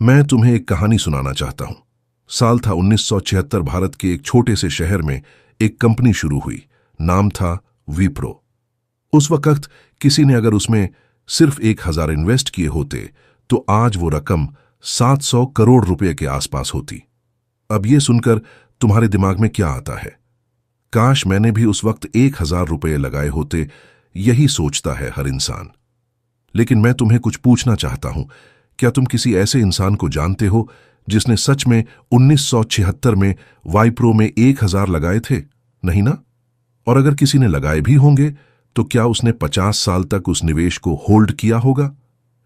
मैं तुम्हें एक कहानी सुनाना चाहता हूं। साल था 1976। भारत के एक छोटे से शहर में एक कंपनी शुरू हुई। नाम था विप्रो। उस वक्त किसी ने अगर उसमें सिर्फ 1,000 इन्वेस्ट किए होते तो आज वो रकम 700 करोड़ रुपए के आसपास होती। अब ये सुनकर तुम्हारे दिमाग में क्या आता है? काश मैंने भी उस वक्त 1,000 रुपए लगाए होते, यही सोचता है हर इंसान। लेकिन मैं तुम्हें कुछ पूछना चाहता हूं। क्या तुम किसी ऐसे इंसान को जानते हो जिसने सच में 1976 में वाइप्रो में 1,000 लगाए थे? नहीं ना? और अगर किसी ने लगाए भी होंगे तो क्या उसने 50 साल तक उस निवेश को होल्ड किया होगा?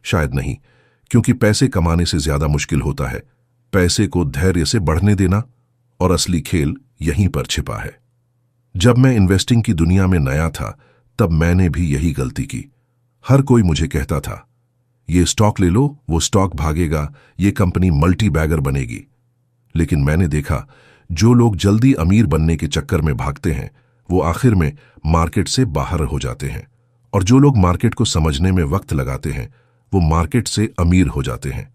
शायद नहीं, क्योंकि पैसे कमाने से ज्यादा मुश्किल होता है पैसे को धैर्य से बढ़ने देना, और असली खेल यहीं पर छिपा है। जब मैं इन्वेस्टिंग की दुनिया में नया था तब मैंने भी यही गलती की। हर कोई मुझे कहता था, ये स्टॉक ले लो, वो स्टॉक भागेगा, ये कंपनी मल्टी बैगर बनेगी। लेकिन मैंने देखा, जो लोग जल्दी अमीर बनने के चक्कर में भागते हैं वो आखिर में मार्केट से बाहर हो जाते हैं, और जो लोग मार्केट को समझने में वक्त लगाते हैं वो मार्केट से अमीर हो जाते हैं।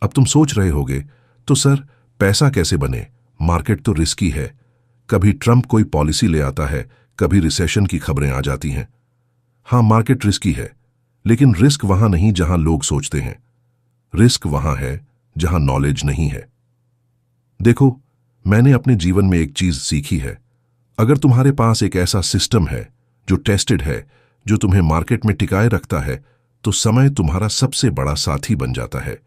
अब तुम सोच रहे होगे, तो सर पैसा कैसे बने? मार्केट तो रिस्की है। कभी ट्रंप कोई पॉलिसी ले आता है, कभी रिसेशन की खबरें आ जाती हैं। हाँ, मार्केट रिस्की है, लेकिन रिस्क वहां नहीं जहां लोग सोचते हैं। रिस्क वहां है जहां नॉलेज नहीं है। देखो, मैंने अपने जीवन में एक चीज सीखी है। अगर तुम्हारे पास एक ऐसा सिस्टम है जो टेस्टेड है, जो तुम्हें मार्केट में टिकाए रखता है, तो समय तुम्हारा सबसे बड़ा साथी बन जाता है।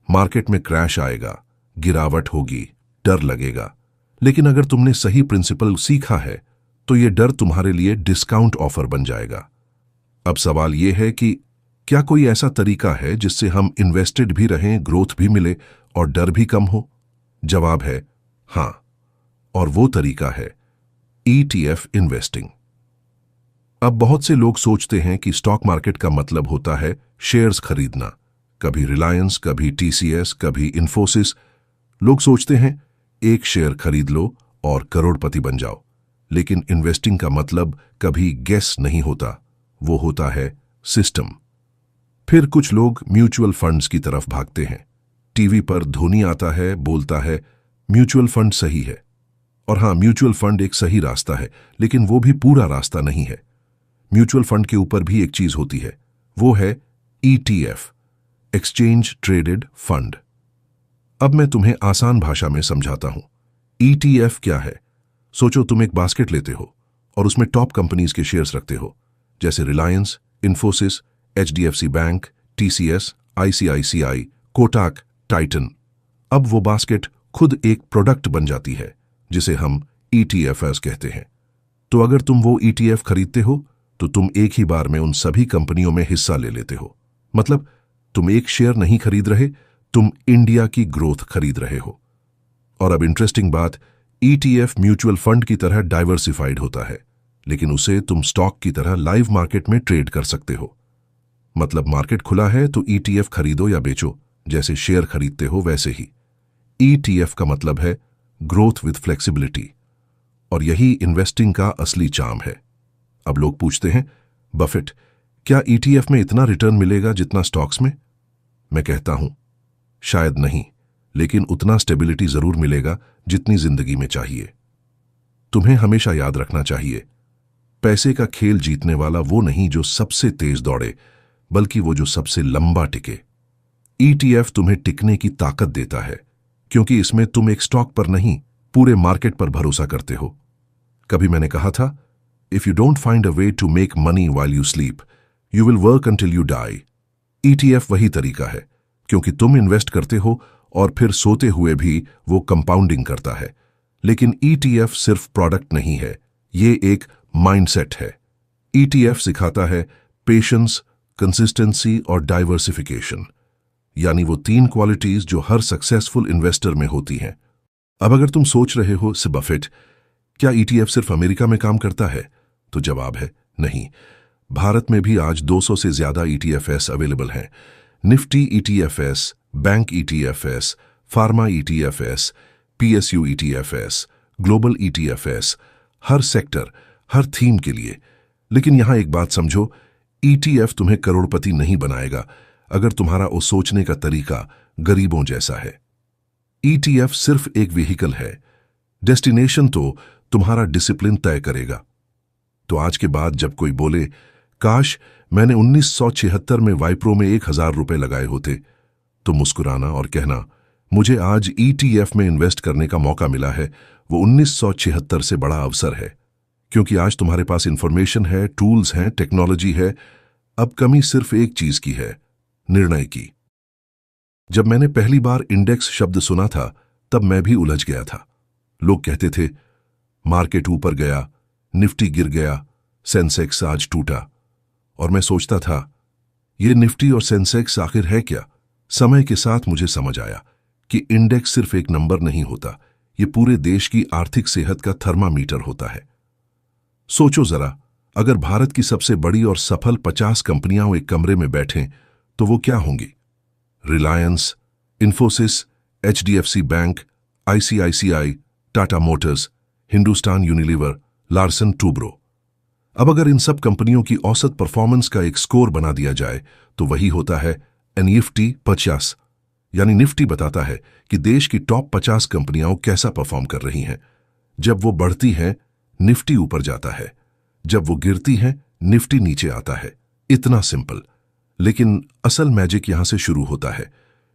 मार्केट में क्रैश आएगा, गिरावट होगी, डर लगेगा, लेकिन अगर तुमने सही प्रिंसिपल सीखा है तो यह डर तुम्हारे लिए डिस्काउंट ऑफर बन जाएगा। अब सवाल यह है कि क्या कोई ऐसा तरीका है जिससे हम इन्वेस्टेड भी रहें, ग्रोथ भी मिले और डर भी कम हो? जवाब है हां, और वो तरीका है ETF इन्वेस्टिंग। अब बहुत से लोग सोचते हैं कि स्टॉक मार्केट का मतलब होता है शेयर्स खरीदना, कभी रिलायंस, कभी TCS, कभी इन्फोसिस। लोग सोचते हैं एक शेयर खरीद लो और करोड़पति बन जाओ। लेकिन इन्वेस्टिंग का मतलब कभी गेस नहीं होता, वो होता है सिस्टम। फिर कुछ लोग म्यूचुअल फंड्स की तरफ भागते हैं। टीवी पर धोनी आता है, बोलता है म्यूचुअल फंड सही है। और हां, म्यूचुअल फंड एक सही रास्ता है, लेकिन वो भी पूरा रास्ता नहीं है। म्यूचुअल फंड के ऊपर भी एक चीज होती है, वो है ETF, एक्सचेंज ट्रेडेड फंड। अब मैं तुम्हें आसान भाषा में समझाता हूं। ETF क्या है? सोचो, तुम एक बास्केट लेते हो और उसमें टॉप कंपनीज के शेयर्स रखते हो, जैसे Reliance, Infosys, HDFC bank, TCS, ICICI, Kotak, Titan. अब वो बास्केट खुद एक प्रोडक्ट बन जाती है जिसे हम ETFs कहते हैं। तो अगर तुम वो ETF खरीदते हो तो तुम एक ही बार में उन सभी कंपनियों में हिस्सा ले लेते हो। मतलब तुम एक शेयर नहीं खरीद रहे, तुम इंडिया की ग्रोथ खरीद रहे हो। और अब इंटरेस्टिंग बात, ETF म्यूचुअल फंड की तरह डाइवर्सिफाइड होता है, लेकिन उसे तुम स्टॉक की तरह लाइव मार्केट में ट्रेड कर सकते हो। मतलब मार्केट खुला है तो ETF खरीदो या बेचो, जैसे शेयर खरीदते हो वैसे ही। ETF का मतलब है ग्रोथ विद फ्लेक्सिबिलिटी, और यही इन्वेस्टिंग का असली चार्म है। अब लोग पूछते हैं, बफेट, क्या ETF में इतना रिटर्न मिलेगा जितना स्टॉक्स में? मैं कहता हूं, शायद नहीं, लेकिन उतना स्टेबिलिटी जरूर मिलेगा जितनी जिंदगी में चाहिए। तुम्हें हमेशा याद रखना चाहिए, पैसे का खेल जीतने वाला वो नहीं जो सबसे तेज दौड़े, बल्कि वो जो सबसे लंबा टिके। ETF तुम्हें टिकने की ताकत देता है, क्योंकि इसमें तुम एक स्टॉक पर नहीं, पूरे मार्केट पर भरोसा करते हो। कभी मैंने कहा था, if you don't find a way to make money while you sleep, you will work until you die. ETF वही तरीका है, क्योंकि तुम इन्वेस्ट करते हो और फिर सोते हुए भी वो कंपाउंडिंग करता है। लेकिन ETF सिर्फ प्रोडक्ट नहीं है, ये एक माइंडसेट है। ETF सिखाता है पेशेंस, कंसिस्टेंसी और डाइवर्सिफिकेशन, यानी वो 3 क्वालिटीज जो हर सक्सेसफुल इन्वेस्टर में होती हैं। अब अगर तुम सोच रहे हो, से बफेट, क्या ETF सिर्फ अमेरिका में काम करता है? तो जवाब है नहीं। भारत में भी आज 200 से ज्यादा ETFs अवेलेबल हैं। Nifty ETFs, bank ETFs, pharma ETFs, PSU ETFs, global ETFs, हर सेक्टर, हर थीम के लिए। लेकिन यहां एक बात समझो, ETF तुम्हें करोड़पति नहीं बनाएगा अगर तुम्हारा वो सोचने का तरीका गरीबों जैसा है। ईटीएफ सिर्फ एक व्हीकल है, डेस्टिनेशन तो तुम्हारा डिसिप्लिन तय करेगा। तो आज के बाद जब कोई बोले काश मैंने 1976 में वाइप्रो में 1000 रुपए लगाए होते, तो मुस्कुराना और कहना मुझे आज ईटीएफ में इन्वेस्ट करने का मौका मिला है, वो 1976 से बड़ा अवसर है। क्योंकि आज तुम्हारे पास इंफॉर्मेशन है, टूल्स हैं, टेक्नोलॉजी है। अब कमी सिर्फ एक चीज की है, निर्णय की। जब मैंने पहली बार इंडेक्स शब्द सुना था तब मैं भी उलझ गया था। लोग कहते थे मार्केट ऊपर गया, निफ्टी गिर गया, सेंसेक्स आज टूटा। और मैं सोचता था ये निफ्टी और सेंसेक्स आखिर है क्या। समय के साथ मुझे समझ आया कि इंडेक्स सिर्फ एक नंबर नहीं होता, ये पूरे देश की आर्थिक सेहत का थर्मामीटर होता है। सोचो जरा, अगर भारत की सबसे बड़ी और सफल 50 कंपनियां एक कमरे में बैठें तो वो क्या होंगी? Reliance, Infosys, HDFC bank, ICICI, Tata Motors, Hindustan Unilever, Larsen Toubro. अब अगर इन सब कंपनियों की औसत परफॉर्मेंस का एक स्कोर बना दिया जाए तो वही होता है निफ्टी 50। यानी निफ्टी बताता है कि देश की टॉप 50 कंपनियां कैसा परफॉर्म कर रही हैं। जब वो बढ़ती हैं, निफ्टी ऊपर जाता है, जब वो गिरती हैं, निफ्टी नीचे आता है। इतना सिंपल। लेकिन असल मैजिक यहां से शुरू होता है,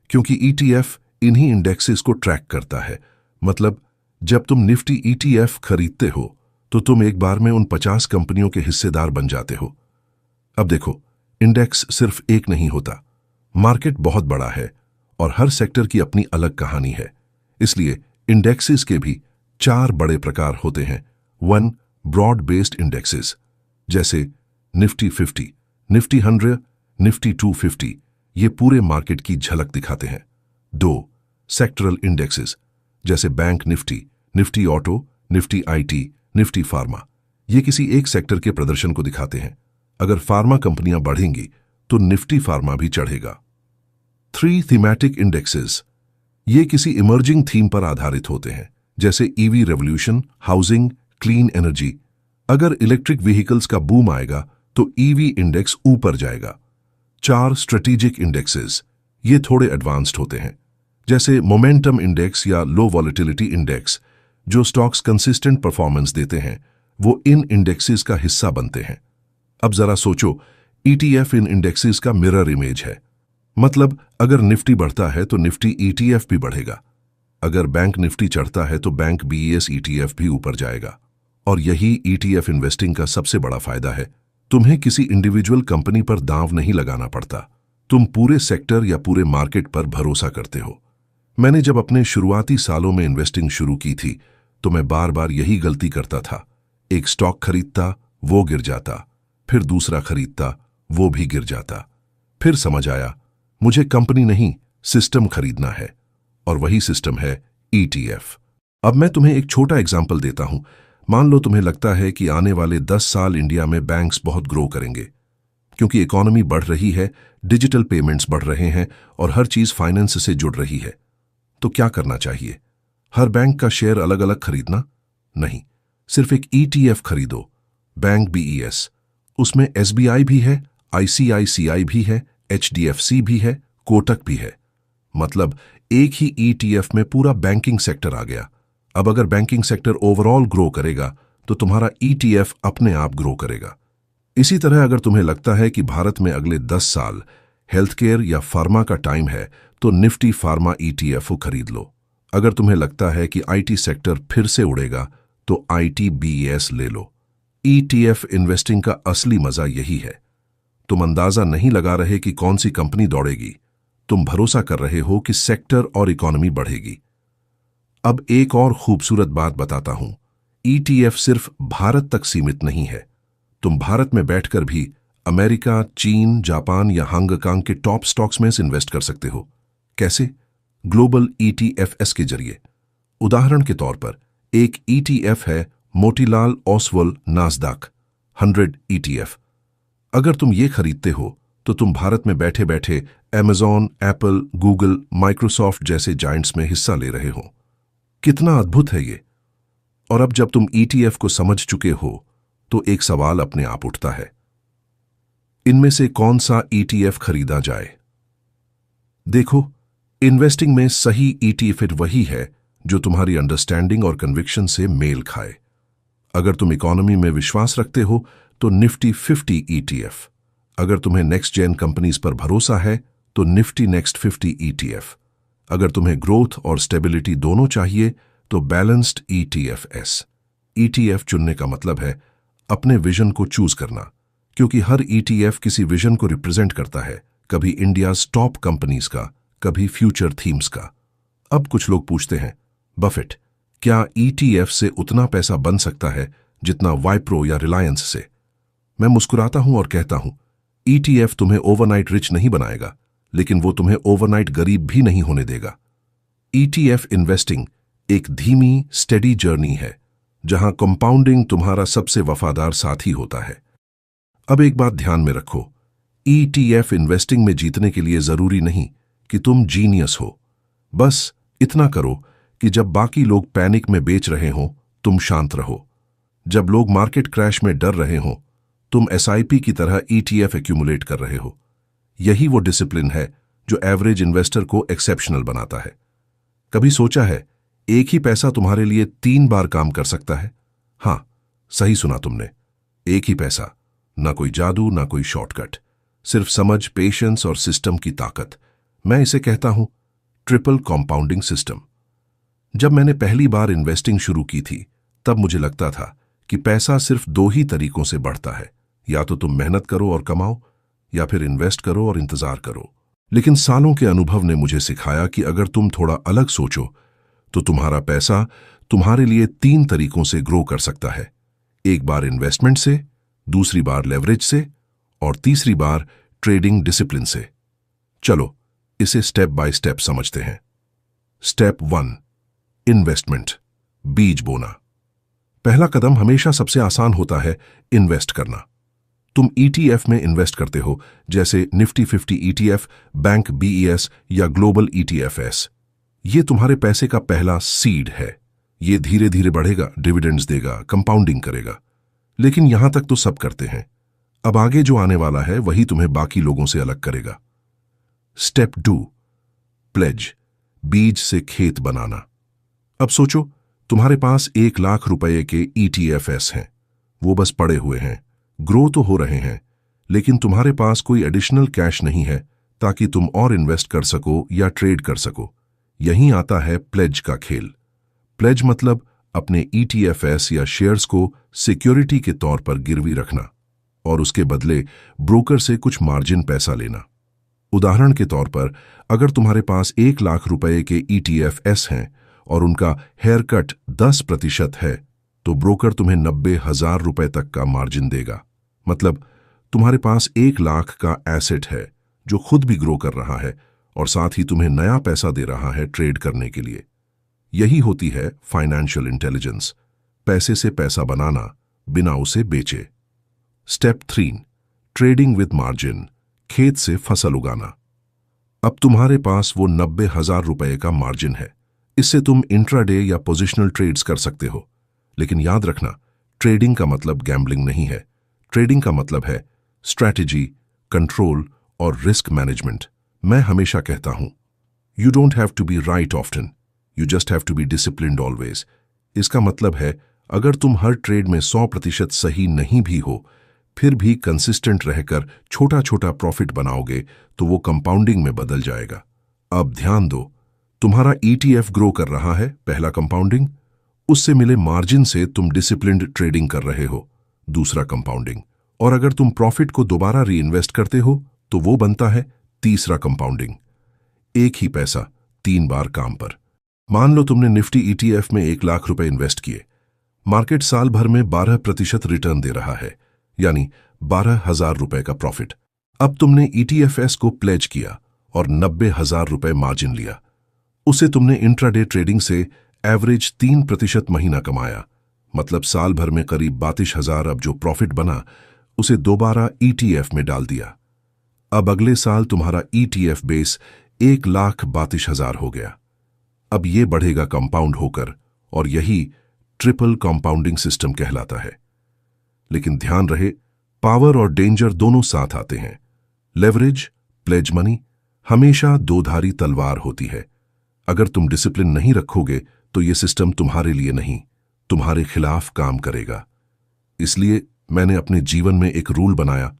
क्योंकि ईटीएफ इन्हीं इंडेक्सेस को ट्रैक करता है। मतलब जब तुम निफ्टी ईटीएफ खरीदते हो तो तुम एक बार में उन 50 कंपनियों के हिस्सेदार बन जाते हो। अब देखो, इंडेक्स सिर्फ एक नहीं होता, मार्केट बहुत बड़ा है और हर सेक्टर की अपनी अलग कहानी है। इसलिए इंडेक्सेस के भी 4 बड़े प्रकार होते हैं। 1. ब्रॉड बेस्ड इंडेक्सेस, जैसे निफ्टी 50, निफ्टी 100, निफ्टी 250, ये पूरे मार्केट की झलक दिखाते हैं। 2. सेक्टरल इंडेक्सेस, जैसे bank Nifty, Nifty auto, Nifty IT, Nifty pharma, ये किसी एक सेक्टर के प्रदर्शन को दिखाते हैं। अगर फार्मा कंपनियां बढ़ेंगी तो निफ्टी फार्मा भी चढ़ेगा। 3. थीमैटिक इंडेक्सेस, ये किसी इमर्जिंग थीम पर आधारित होते हैं, जैसे EV revolution, housing, clean energy. अगर इलेक्ट्रिक व्हीकल्स का बूम आएगा तो ईवी इंडेक्स ऊपर जाएगा। 4. स्ट्रेटेजिक इंडेक्सेस, ये थोड़े एडवांस्ड होते हैं, जैसे मोमेंटम इंडेक्स या लो वॉलेटिलिटी इंडेक्स, जो स्टॉक्स कंसिस्टेंट परफॉर्मेंस देते हैं, वो इन इंडेक्सेस का हिस्सा बनते हैं। अब जरा सोचो, ईटीएफ इन इंडेक्सेस का मिरर इमेज है। मतलब अगर निफ्टी बढ़ता है तो निफ्टी ईटीएफ भी बढ़ेगा। अगर बैंक निफ्टी चढ़ता है तो बैंक बीईएस ईटीएफ भी ऊपर जाएगा। और यही ईटीएफ इन्वेस्टिंग का सबसे बड़ा फायदा है। तुम्हें किसी इंडिविजुअल कंपनी पर दांव नहीं लगाना पड़ता, तुम पूरे सेक्टर या पूरे मार्केट पर भरोसा करते हो। मैंने जब अपने शुरुआती सालों में इन्वेस्टिंग शुरू की थी तो मैं बार बार यही गलती करता था। एक स्टॉक खरीदता, वो गिर जाता, फिर दूसरा खरीदता, वो भी गिर जाता। फिर समझ आया मुझे कंपनी नहीं, सिस्टम खरीदना है, और वही सिस्टम है ईटीएफ। अब मैं तुम्हें एक छोटा एग्जाम्पल देता हूं। मान लो तुम्हें लगता है कि आने वाले 10 साल इंडिया में बैंक्स बहुत ग्रो करेंगे, क्योंकि इकोनॉमी बढ़ रही है, डिजिटल पेमेंट्स बढ़ रहे हैं और हर चीज फाइनेंस से जुड़ रही है। तो क्या करना चाहिए? हर बैंक का शेयर अलग अलग खरीदना? नहीं, सिर्फ एक ईटीएफ खरीदो, बैंक बीईएस। उसमें एसबीआई भी है, आईसीआईसीआई भी है, एचडीएफसी भी है, कोटक भी है। मतलब एक ही ईटीएफ में पूरा बैंकिंग सेक्टर आ गया। अब अगर बैंकिंग सेक्टर ओवरऑल ग्रो करेगा तो तुम्हारा ईटीएफ अपने आप ग्रो करेगा। इसी तरह अगर तुम्हें लगता है कि भारत में अगले 10 साल हेल्थ केयर या फार्मा का टाइम है तो निफ्टी फार्मा ईटीएफ खरीद लो। अगर तुम्हें लगता है कि आईटी सेक्टर फिर से उड़ेगा तो आईटी बीईएस ले लो। ईटीएफ इन्वेस्टिंग का असली मजा यही है। तुम अंदाजा नहीं लगा रहे कि कौन सी कंपनी दौड़ेगी, तुम भरोसा कर रहे हो कि सेक्टर और इकोनॉमी बढ़ेगी। अब एक और खूबसूरत बात बताता हूं, ईटीएफ सिर्फ भारत तक सीमित नहीं है। तुम भारत में बैठकर भी अमेरिका, चीन, जापान या हांगकांग के टॉप स्टॉक्स में इन्वेस्ट कर सकते हो। कैसे? ग्लोबल ईटीएफएस के जरिए। उदाहरण के तौर पर एक ईटीएफ है मोतीलाल ओसवाल नास्डॉक 100 ईटीएफ। अगर तुम ये खरीदते हो तो तुम भारत में बैठे बैठे अमेज़न, एप्पल, गूगल, माइक्रोसॉफ्ट जैसे जायंट्स में हिस्सा ले रहे हो। कितना अद्भुत है ये। और अब जब तुम ईटीएफ को समझ चुके हो तो एक सवाल अपने आप उठता है, इनमें से कौन सा ईटीएफ खरीदा जाए? देखो, इन्वेस्टिंग में सही ईटीएफ वही है जो तुम्हारी अंडरस्टैंडिंग और कन्विक्शन से मेल खाए। अगर तुम इकोनॉमी में विश्वास रखते हो तो निफ्टी 50 ईटीएफ। अगर तुम्हें नेक्स्ट जेन कंपनीज पर भरोसा है तो निफ्टी नेक्स्ट 50 ईटीएफ। अगर तुम्हें ग्रोथ और स्टेबिलिटी दोनों चाहिए तो बैलेंस्ड ईटीएफ। ईटीएफ चुनने का मतलब है अपने विजन को चूज करना, क्योंकि हर ईटीएफ किसी विजन को रिप्रेजेंट करता है, कभी इंडिया टॉप कंपनीज का, कभी फ्यूचर थीम्स का। अब कुछ लोग पूछते हैं, बफेट, क्या ईटीएफ से उतना पैसा बन सकता है जितना वाइप्रो या रिलायंस से? मैं मुस्कुराता हूं और कहता हूं, ईटीएफ तुम्हें ओवरनाइट रिच नहीं बनाएगा, लेकिन वो तुम्हें ओवरनाइट गरीब भी नहीं होने देगा। ईटीएफ इन्वेस्टिंग एक धीमी, स्टेडी जर्नी है, जहां कंपाउंडिंग तुम्हारा सबसे वफादार साथी होता है। अब एक बात ध्यान में रखो, ईटीएफ इन्वेस्टिंग में जीतने के लिए जरूरी नहीं कि तुम जीनियस हो। बस इतना करो कि जब बाकी लोग पैनिक में बेच रहे हो, तुम शांत रहो। जब लोग मार्केट क्रैश में डर रहे हो, तुम एसआईपी की तरह ईटीएफ एक्यूमुलेट कर रहे हो। यही वो डिसिप्लिन है जो एवरेज इन्वेस्टर को एक्सेप्शनल बनाता है। कभी सोचा है एक ही पैसा तुम्हारे लिए 3 बार काम कर सकता है? हां, सही सुना तुमने, एक ही पैसा। ना कोई जादू, ना कोई शॉर्टकट, सिर्फ समझ, पेशेंस और सिस्टम की ताकत। मैं इसे कहता हूं ट्रिपल कंपाउंडिंग सिस्टम। जब मैंने पहली बार इन्वेस्टिंग शुरू की थी, तब मुझे लगता था कि पैसा सिर्फ 2 ही तरीकों से बढ़ता है, या तो तुम मेहनत करो और कमाओ, या फिर इन्वेस्ट करो और इंतजार करो। लेकिन सालों के अनुभव ने मुझे सिखाया कि अगर तुम थोड़ा अलग सोचो तो तुम्हारा पैसा तुम्हारे लिए 3 तरीकों से ग्रो कर सकता है। एक बार इन्वेस्टमेंट से, दूसरी बार लेवरेज से, और तीसरी बार ट्रेडिंग डिसिप्लिन से। चलो इसे स्टेप बाय स्टेप समझते हैं। स्टेप 1, इन्वेस्टमेंट, बीज बोना। पहला कदम हमेशा सबसे आसान होता है, इन्वेस्ट करना। तुम ईटीएफ में इन्वेस्ट करते हो, जैसे निफ्टी 50 ईटीएफ, बैंक बीईएस या ग्लोबल ईटीएफएस। ये तुम्हारे पैसे का पहला सीड है। ये धीरे धीरे बढ़ेगा, डिविडेंड्स देगा, कंपाउंडिंग करेगा। लेकिन यहां तक तो सब करते हैं। अब आगे जो आने वाला है वही तुम्हें बाकी लोगों से अलग करेगा। स्टेप 2, प्लेज, बीज से खेत बनाना। अब सोचो, तुम्हारे पास 1 लाख रुपए के ईटीएफएस हैं। वो बस पड़े हुए हैं, ग्रो तो हो रहे हैं, लेकिन तुम्हारे पास कोई एडिशनल कैश नहीं है ताकि तुम और इन्वेस्ट कर सको या ट्रेड कर सको। यहीं आता है प्लेज का खेल। प्लेज मतलब अपने ईटीएफएस या शेयर्स को सिक्योरिटी के तौर पर गिरवी रखना और उसके बदले ब्रोकर से कुछ मार्जिन पैसा लेना। उदाहरण के तौर पर, अगर तुम्हारे पास 1 लाख रुपए के ईटीएफएस हैं और उनका हेयर कट 10% है, तो ब्रोकर तुम्हें 90,000 रुपए तक का मार्जिन देगा। मतलब तुम्हारे पास 1 लाख का एसेट है जो खुद भी ग्रो कर रहा है और साथ ही तुम्हें नया पैसा दे रहा है ट्रेड करने के लिए। यही होती है फाइनेंशियल इंटेलिजेंस, पैसे से पैसा बनाना बिना उसे बेचे। स्टेप 3, ट्रेडिंग विद मार्जिन, खेत से फसल उगाना। अब तुम्हारे पास वो 90,000 रुपए का मार्जिन है। इससे तुम इंट्राडे या पोजिशनल ट्रेड्स कर सकते हो। लेकिन याद रखना, ट्रेडिंग का मतलब गैम्बलिंग नहीं है। ट्रेडिंग का मतलब है स्ट्रैटेजी, कंट्रोल और रिस्क मैनेजमेंट। मैं हमेशा कहता हूं, you don't have to be right often, you just have to be disciplined always. इसका मतलब है, अगर तुम हर ट्रेड में 100% सही नहीं भी हो, फिर भी कंसिस्टेंट रहकर छोटा छोटा प्रॉफिट बनाओगे तो वो कंपाउंडिंग में बदल जाएगा। अब ध्यान दो, तुम्हारा ईटीएफ ग्रो कर रहा है, पहला कंपाउंडिंग। उससे मिले मार्जिन से तुम डिसिप्लिन्ड ट्रेडिंग कर रहे हो, दूसरा कंपाउंडिंग। और अगर तुम प्रॉफिट को दोबारा रीइन्वेस्ट करते हो तो वो बनता है तीसरा कंपाउंडिंग। एक ही पैसा 3 बार काम पर। मान लो तुमने निफ्टी ईटीएफ में 1 लाख रुपए इन्वेस्ट किए। मार्केट साल भर में 12% रिटर्न दे रहा है, यानी 12,000 रुपए का प्रॉफिट। अब तुमने ईटीएफएस को प्लेज किया और 90,000 रुपए मार्जिन लिया। उसे तुमने इंट्राडे ट्रेडिंग से एवरेज 3% महीना कमाया। मतलब साल भर में करीब 32,000। अब जो प्रॉफिट बना उसे दोबारा ईटीएफ में डाल दिया। अब अगले साल तुम्हारा ईटीएफ बेस 1,32,000 हो गया। अब ये बढ़ेगा कंपाउंड होकर, और यही ट्रिपल कंपाउंडिंग सिस्टम कहलाता है। लेकिन ध्यान रहे, पावर और डेंजर दोनों साथ आते हैं। लेवरेज, प्लेज मनी, हमेशा दोधारी तलवार होती है। अगर तुम डिसिप्लिन नहीं रखोगे तो ये सिस्टम तुम्हारे लिए नहीं, तुम्हारे खिलाफ काम करेगा। इसलिए मैंने अपने जीवन में एक रूल बनाया,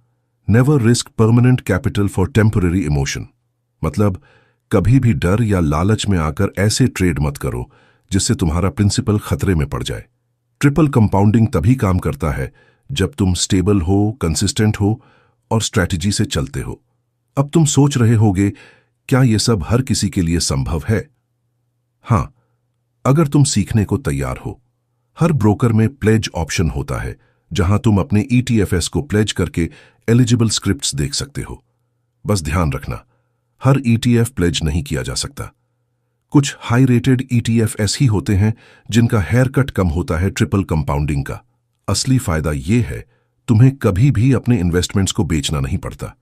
never risk permanent capital for temporary emotion. मतलब कभी भी डर या लालच में आकर ऐसे ट्रेड मत करो जिससे तुम्हारा प्रिंसिपल खतरे में पड़ जाए। ट्रिपल कंपाउंडिंग तभी काम करता है जब तुम स्टेबल हो, कंसिस्टेंट हो और स्ट्रैटेजी से चलते हो। अब तुम सोच रहे होगे, क्या यह सब हर किसी के लिए संभव है? हां, अगर तुम सीखने को तैयार हो। हर ब्रोकर में प्लेज ऑप्शन होता है, जहां तुम अपने ईटीएफएस को प्लेज करके एलिजिबल स्क्रिप्ट्स देख सकते हो। बस ध्यान रखना, हर ईटीएफ प्लेज नहीं किया जा सकता। कुछ हाई रेटेड ईटीएफएस ही होते हैं जिनका हेयर कट कम होता है ट्रिपल कंपाउंडिंग का। असली फायदा यह है, तुम्हें कभी भी अपने इन्वेस्टमेंट्स को बेचना नहीं पड़ता।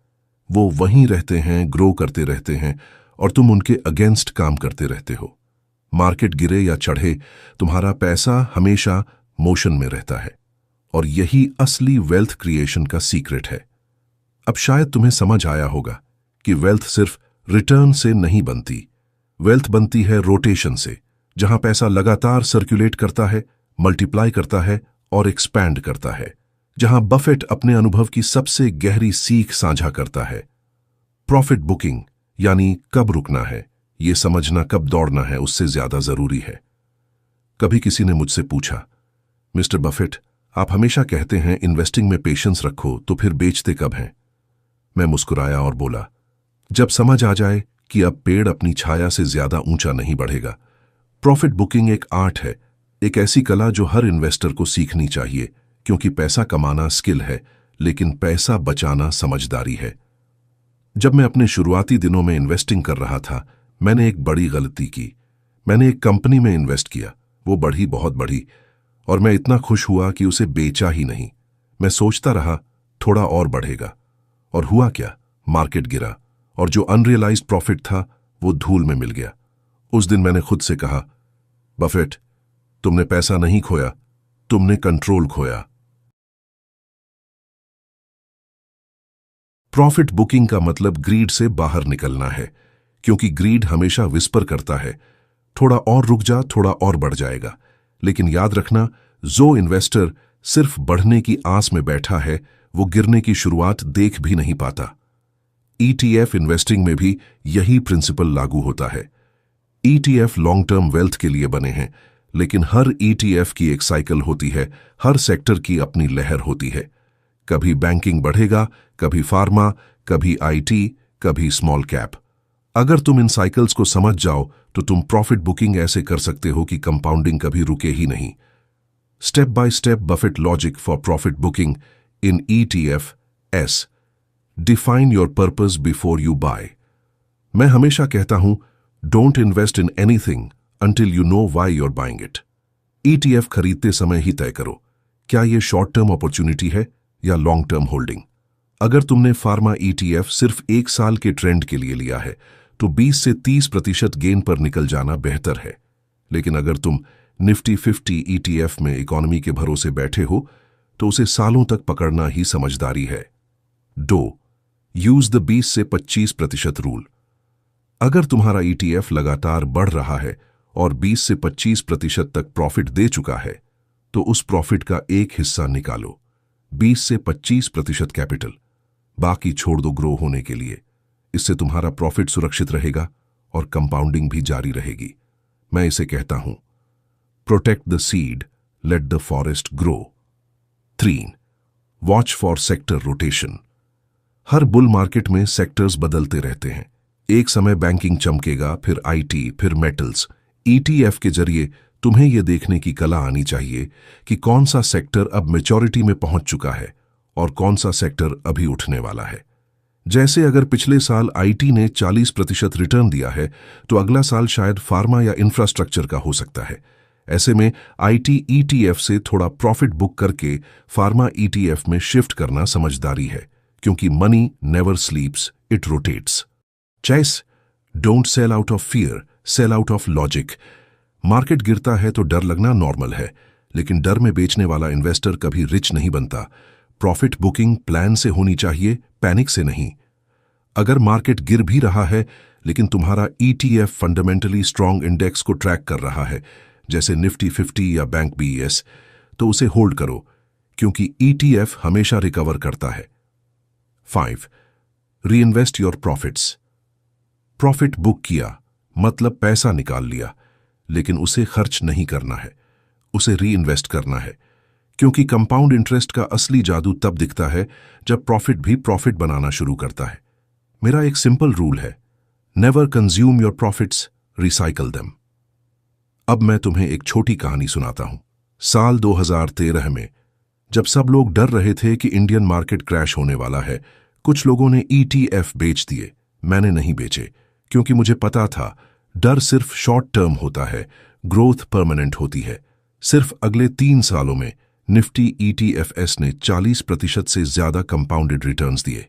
वो वहीं रहते हैं, ग्रो करते रहते हैं और तुम उनके अगेंस्ट काम करते रहते हो। मार्केट गिरे या चढ़े, तुम्हारा पैसा हमेशा मोशन में रहता है और यही असली वेल्थ क्रिएशन का सीक्रेट है। अब शायद तुम्हें समझ आया होगा कि वेल्थ सिर्फ रिटर्न से नहीं बनती। वेल्थ बनती है रोटेशन से, जहां पैसा लगातार सर्कुलेट करता है, मल्टीप्लाई करता है और एक्सपैंड करता है। जहां बफेट अपने अनुभव की सबसे गहरी सीख साझा करता है। प्रॉफिट बुकिंग यानी कब रुकना है, यह समझना कब दौड़ना है उससे ज्यादा जरूरी है। कभी किसी ने मुझसे पूछा, मिस्टर बफेट, आप हमेशा कहते हैं इन्वेस्टिंग में पेशेंस रखो, तो फिर बेचते कब हैं? मैं मुस्कुराया और बोला, जब समझ आ जाए कि अब पेड़ अपनी छाया से ज्यादा ऊंचा नहीं बढ़ेगा। प्रॉफिट बुकिंग एक आर्ट है, एक ऐसी कला जो हर इन्वेस्टर को सीखनी चाहिए, क्योंकि पैसा कमाना स्किल है, लेकिन पैसा बचाना समझदारी है। जब मैं अपने शुरुआती दिनों में इन्वेस्टिंग कर रहा था, मैंने एक बड़ी गलती की। मैंने एक कंपनी में इन्वेस्ट किया, वो बढ़ी, बहुत बढ़ी, और मैं इतना खुश हुआ कि उसे बेचा ही नहीं। मैं सोचता रहा थोड़ा और बढ़ेगा, और हुआ क्या, मार्केट गिरा और जो अनरियलाइज्ड प्रॉफिट था वो धूल में मिल गया। उस दिन मैंने खुद से कहा, बफेट, तुमने पैसा नहीं खोया, तुमने कंट्रोल खोया। प्रॉफिट बुकिंग का मतलब ग्रीड से बाहर निकलना है, क्योंकि ग्रीड हमेशा विस्पर करता है, थोड़ा और रुक जा, थोड़ा और बढ़ जाएगा। लेकिन याद रखना, जो इन्वेस्टर सिर्फ बढ़ने की आस में बैठा है, वो गिरने की शुरुआत देख भी नहीं पाता। ईटीएफ इन्वेस्टिंग में भी यही प्रिंसिपल लागू होता है। ईटीएफ लॉन्ग टर्म वेल्थ के लिए बने हैं, लेकिन हर ईटीएफ की एक साइकिल होती है, हर सेक्टर की अपनी लहर होती है। कभी बैंकिंग बढ़ेगा, कभी फार्मा, कभी आईटी, कभी स्मॉल कैप। अगर तुम इन साइकिल्स को समझ जाओ तो तुम प्रॉफिट बुकिंग ऐसे कर सकते हो कि कंपाउंडिंग कभी रुके ही नहीं। Step by step Buffett logic for profit booking in ETFs. Define your purpose before you buy. मैं हमेशा कहता हूं, don't invest in anything until you know why you're buying it। ETF खरीदते समय ही तय करो, क्या यह शॉर्ट टर्म अपॉर्चुनिटी है या लॉन्ग टर्म होल्डिंग। अगर तुमने फार्मा ETF सिर्फ एक साल के ट्रेंड के लिए लिया है तो 20 से 30% गेन पर निकल जाना बेहतर है। लेकिन अगर तुम निफ्टी 50 ETF में इकोनॉमी के भरोसे बैठे हो तो उसे सालों तक पकड़ना ही समझदारी है। 2. यूज द 20 से 25% रूल। अगर तुम्हारा ETF लगातार बढ़ रहा है और 20 से 25% तक प्रॉफिट दे चुका है, तो उस प्रॉफिट का एक हिस्सा निकालो, 20 से 25% कैपिटल, बाकी छोड़ दो ग्रो होने के लिए। इससे तुम्हारा प्रॉफिट सुरक्षित रहेगा और कंपाउंडिंग भी जारी रहेगी। मैं इसे कहता हूं, protect the seed, let the forest grow. 3. Watch for sector rotation. Her bull market में सेक्टर्स बदलते रहते हैं। एक समय बैंकिंग चमकेगा, फिर आईटी, फिर मेटल्स। ईटीएफ के जरिए तुम्हें यह देखने की कला आनी चाहिए कि कौन सा सेक्टर अब मैच्योरिटी में पहुंच चुका है और कौन सा सेक्टर अभी उठने वाला है। जैसे अगर पिछले साल आईटी ने 40% रिटर्न दिया है, तो अगला साल शायद फार्मा या इंफ्रास्ट्रक्चर का हो सकता है। ऐसे में आईटी ईटीएफ से थोड़ा प्रॉफिट बुक करके फार्मा ईटीएफ में शिफ्ट करना समझदारी है, क्योंकि money never sleeps, it rotates. Chess, don't sell out of fear, sell out of logic. Market गिरता है तो डर लगना नॉर्मल है, लेकिन डर में बेचने वाला इन्वेस्टर कभी रिच नहीं बनता। प्रॉफिट बुकिंग प्लान से होनी चाहिए, पैनिक से नहीं। अगर मार्केट गिर भी रहा है लेकिन तुम्हारा ईटीएफ फंडामेंटली स्ट्रांग इंडेक्स को ट्रैक कर रहा है, जैसे निफ्टी 50 या बैंक बीईएस, तो उसे होल्ड करो, क्योंकि ईटीएफ हमेशा रिकवर करता है। 5. Reinvest your profits. Profit book किया मतलब पैसा निकाल लिया, लेकिन उसे खर्च नहीं करना है, उसे रीइन्वेस्ट करना है, क्योंकि कंपाउंड इंटरेस्ट का असली जादू तब दिखता है जब प्रॉफिट भी प्रॉफिट बनाना शुरू करता है। मेरा एक सिंपल रूल है, never consume your profits, recycle them. अब मैं तुम्हें एक छोटी कहानी सुनाता हूं। साल 2013 में जब सब लोग डर रहे थे कि इंडियन मार्केट क्रैश होने वाला है, कुछ लोगों ने ईटीएफ बेच दिए। मैंने नहीं बेचे, क्योंकि मुझे पता था डर सिर्फ शॉर्ट टर्म होता है, ग्रोथ परमानेंट होती है। सिर्फ अगले 3 सालों में निफ्टी ईटीएफएस ने 40% से ज्यादा कंपाउंडेड रिटर्न्स दिए।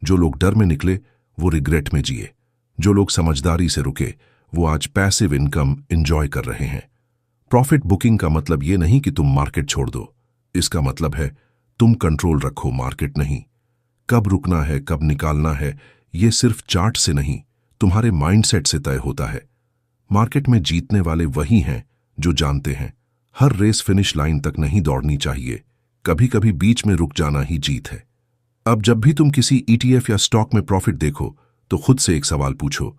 जो लोग डर में निकले वो रिग्रेट में जिए, जो लोग समझदारी से रुके वो आज पैसिव इनकम एंजॉय कर रहे हैं। प्रॉफिट बुकिंग का मतलब ये नहीं कि तुम मार्केट छोड़ दो, इसका मतलब है तुम कंट्रोल रखो, मार्केट नहीं। कब रुकना है, कब निकालना है, ये सिर्फ चार्ट से नहीं, तुम्हारे माइंडसेट से तय होता है। मार्केट में जीतने वाले वही हैं जो जानते हैं हर रेस फिनिश लाइन तक नहीं दौड़नी चाहिए, कभी कभी बीच में रुक जाना ही जीत है। अब जब भी तुम किसी ईटीएफ या स्टॉक में प्रॉफिट देखो तो खुद से एक सवाल पूछो,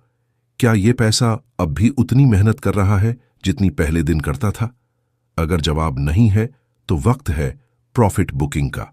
क्या ये पैसा अब भी उतनी मेहनत कर रहा है जितनी पहले दिन करता था? अगर जवाब नहीं है तो वक्त है प्रॉफिट बुकिंग का।